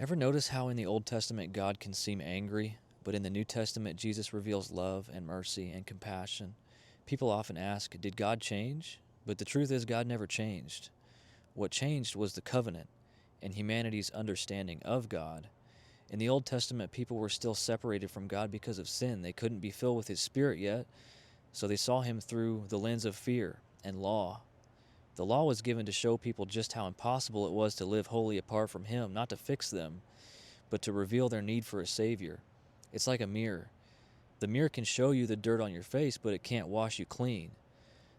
Ever notice how in the Old Testament God can seem angry, but in the New Testament Jesus reveals love and mercy and compassion? People often ask, did God change? But the truth is, God never changed. What changed was the covenant and humanity's understanding of God. In the Old Testament, people were still separated from God because of sin. They couldn't be filled with His Spirit yet, so they saw Him through the lens of fear and law. The law was given to show people just how impossible it was to live wholly apart from Him, not to fix them, but to reveal their need for a Savior. It's like a mirror. The mirror can show you the dirt on your face, but it can't wash you clean.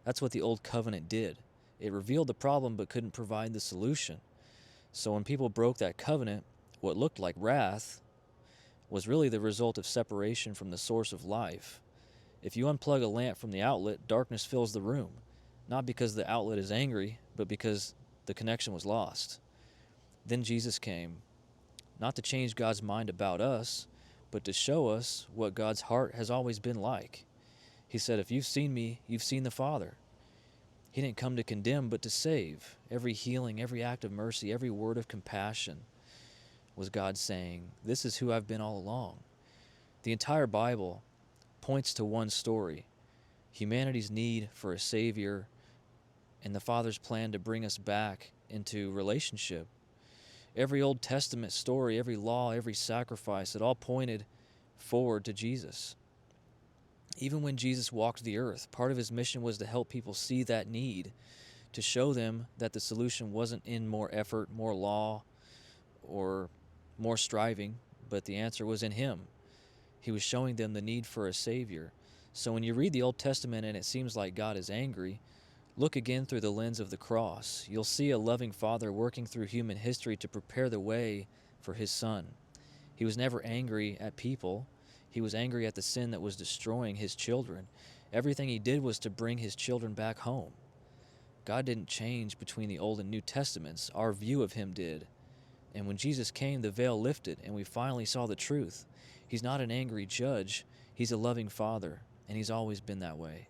That's what the Old Covenant did. It revealed the problem but couldn't provide the solution. So when people broke that covenant, what looked like wrath was really the result of separation from the source of life. If you unplug a lamp from the outlet, darkness fills the room, not because the outlet is angry, but because the connection was lost. Then Jesus came, not to change God's mind about us, but to show us what God's heart has always been like. He said, if you've seen me, you've seen the Father. He didn't come to condemn, but to save. Every healing, every act of mercy, every word of compassion was God saying, this is who I've been all along. The entire Bible points to one story, humanity's need for a Savior and the Father's plan to bring us back into relationship. Every Old Testament story, every law, every sacrifice, it all pointed forward to Jesus. Even when Jesus walked the earth, part of His mission was to help people see that need, to show them that the solution wasn't in more effort, more law, or more striving, but the answer was in Him. He was showing them the need for a Savior. So when you read the Old Testament and it seems like God is angry, look again through the lens of the cross. You'll see a loving Father working through human history to prepare the way for His Son. He was never angry at people. He was angry at the sin that was destroying His children. Everything He did was to bring His children back home. God didn't change between the Old and New Testaments. Our view of Him did. And when Jesus came, the veil lifted, and we finally saw the truth. He's not an angry judge. He's a loving Father, and He's always been that way.